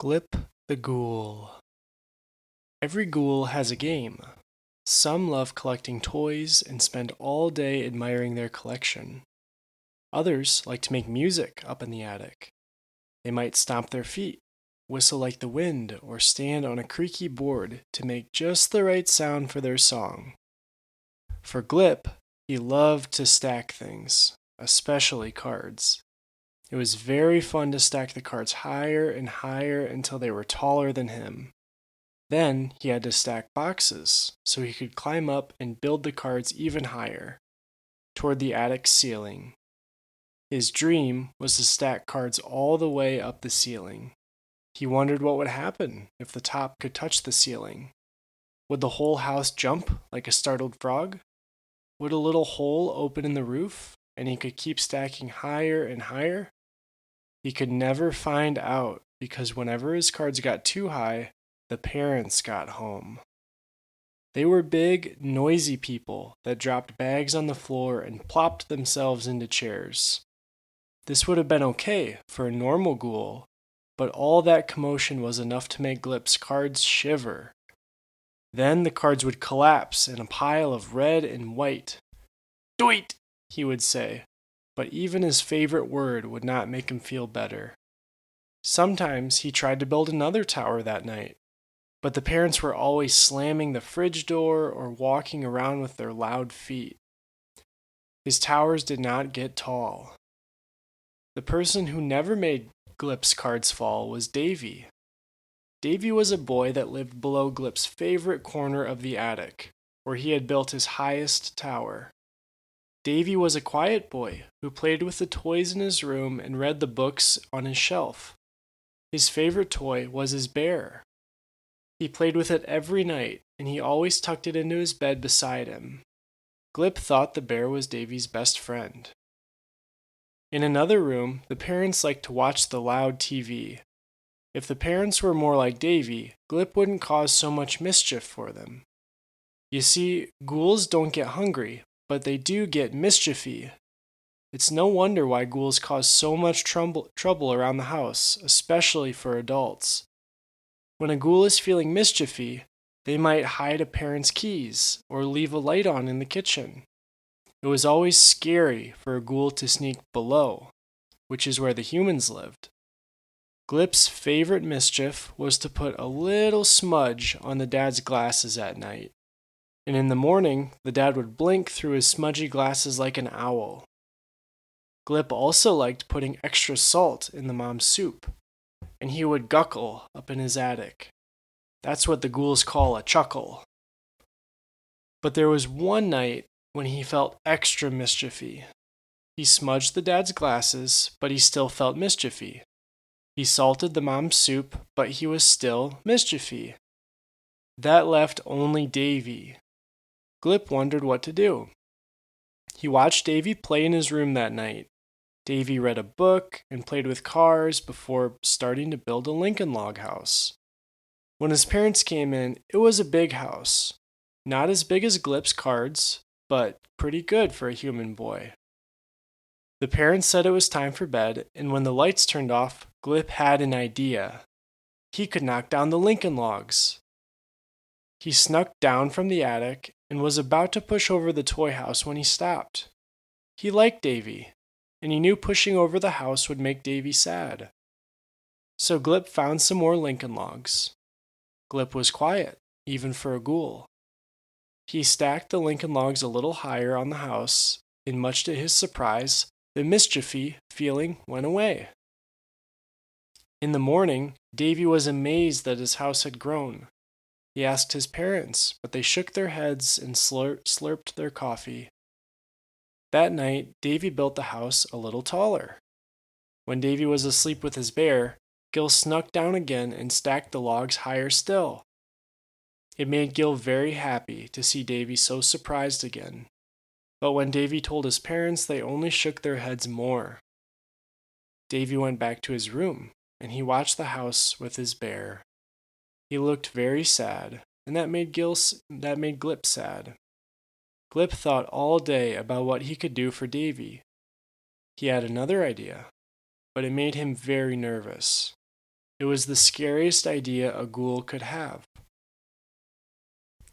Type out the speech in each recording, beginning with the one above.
Glip the Ghoul. Every ghoul has a game. Some love collecting toys and spend all day admiring their collection. Others like to make music up in the attic. They might stomp their feet, whistle like the wind, or stand on a creaky board to make just the right sound for their song. For Glip, he loved to stack things, especially cards. It was very fun to stack the cards higher and higher until they were taller than him. Then he had to stack boxes so he could climb up and build the cards even higher, toward the attic ceiling. His dream was to stack cards all the way up the ceiling. He wondered what would happen if the top could touch the ceiling. Would the whole house jump like a startled frog? Would a little hole open in the roof and he could keep stacking higher and higher? He could never find out because whenever his cards got too high, the parents got home. They were big, noisy people that dropped bags on the floor and plopped themselves into chairs. This would have been okay for a normal ghoul, but all that commotion was enough to make Glip's cards shiver. Then the cards would collapse in a pile of red and white. "Doit!" he would say, but even his favorite word would not make him feel better. Sometimes he tried to build another tower that night, but the parents were always slamming the fridge door or walking around with their loud feet. His towers did not get tall. The person who never made Glip's cards fall was Davy. Davy was a boy that lived below Glip's favorite corner of the attic, where he had built his highest tower. Davy was a quiet boy who played with the toys in his room and read the books on his shelf. His favorite toy was his bear. He played with it every night, and he always tucked it into his bed beside him. Glip thought the bear was Davy's best friend. In another room, the parents liked to watch the loud TV. If the parents were more like Davy, Glip wouldn't cause so much mischief for them. You see, ghouls don't get hungry, but they do get mischiefy. It's no wonder why ghouls cause so much trouble around the house, especially for adults. When a ghoul is feeling mischiefy, they might hide a parent's keys or leave a light on in the kitchen. It was always scary for a ghoul to sneak below, which is where the humans lived. Glip's favorite mischief was to put a little smudge on the dad's glasses at night. And in the morning, the dad would blink through his smudgy glasses like an owl. Glip also liked putting extra salt in the mom's soup, and he would guckle up in his attic. That's what the ghouls call a chuckle. But there was one night when he felt extra mischiefy. He smudged the dad's glasses, but he still felt mischiefy. He salted the mom's soup, but he was still mischiefy. That left only Davy. Glip wondered what to do. He watched Davy play in his room that night. Davy read a book and played with cars before starting to build a Lincoln log house. When his parents came in, it was a big house. Not as big as Glip's cards, but pretty good for a human boy. The parents said it was time for bed, and when the lights turned off, Glip had an idea. He could knock down the Lincoln logs. He snuck down from the attic and was about to push over the toy house when he stopped. He liked Davy, and he knew pushing over the house would make Davy sad. So Glip found some more Lincoln logs. Glip was quiet, even for a ghoul. He stacked the Lincoln logs a little higher on the house, and much to his surprise, the mischiefy feeling went away. In the morning, Davy was amazed that his house had grown. He asked his parents, but they shook their heads and slurped their coffee. That night, Davy built the house a little taller. When Davy was asleep with his bear, Gil snuck down again and stacked the logs higher still. It made Gil very happy to see Davy so surprised again. But when Davy told his parents, they only shook their heads more. Davy went back to his room, and he watched the house with his bear. He looked very sad, and that made Glip sad. Glip thought all day about what he could do for Davy. He had another idea, but it made him very nervous. It was the scariest idea a ghoul could have.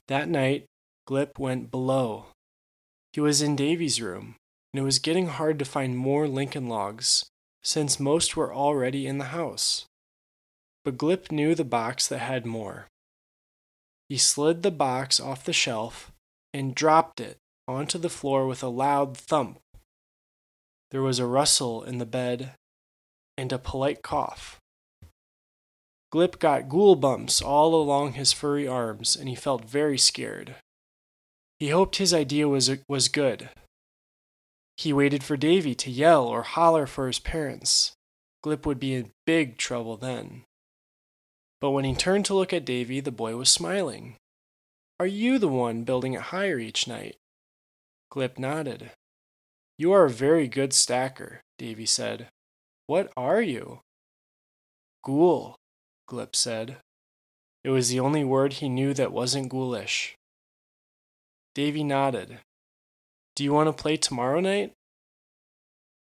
That night, Glip went below. He was in Davy's room, and it was getting hard to find more Lincoln logs, since most were already in the house. But Glip knew the box that had more. He slid the box off the shelf and dropped it onto the floor with a loud thump. There was a rustle in the bed and a polite cough. Glip got ghoul bumps all along his furry arms, and he felt very scared. He hoped his idea was good. He waited for Davy to yell or holler for his parents. Glip would be in big trouble then. But when he turned to look at Davy, the boy was smiling. "Are you the one building it higher each night?" Glip nodded. "You are a very good stacker," Davy said. "What are you?" "Ghoul," Glip said. It was the only word he knew that wasn't ghoulish. Davy nodded. "Do you want to play tomorrow night?"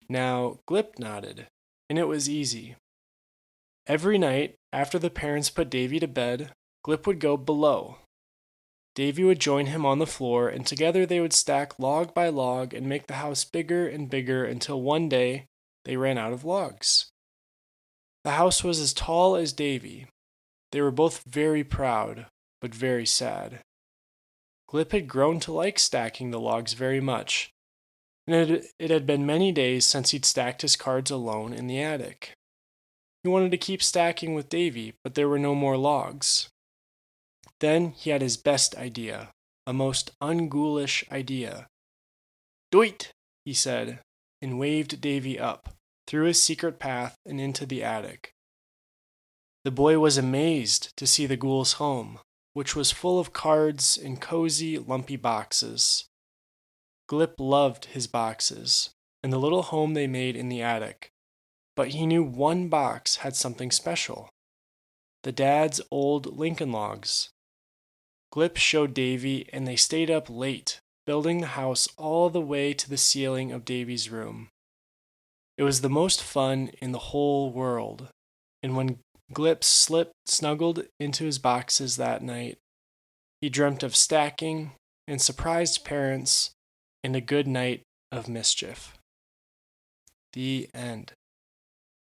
Now, Glip nodded, and it was easy. Every night, after the parents put Davy to bed, Glip would go below. Davy would join him on the floor, and together they would stack log by log and make the house bigger and bigger until one day they ran out of logs. The house was as tall as Davy. They were both very proud, but very sad. Glip had grown to like stacking the logs very much, and it had been many days since he'd stacked his cards alone in the attic. He wanted to keep stacking with Davy, but there were no more logs. Then he had his best idea, a most unghoulish idea. "Doit!" he said, and waved Davy up, through his secret path and into the attic. The boy was amazed to see the ghoul's home, which was full of cards in cozy, lumpy boxes. Glip loved his boxes, and the little home they made in the attic, but he knew one box had something special: the dad's old Lincoln logs. Glip showed Davy, and they stayed up late, building the house all the way to the ceiling of Davy's room. It was the most fun in the whole world, and when Glip snuggled into his boxes that night, he dreamt of stacking and surprised parents and a good night of mischief. The end.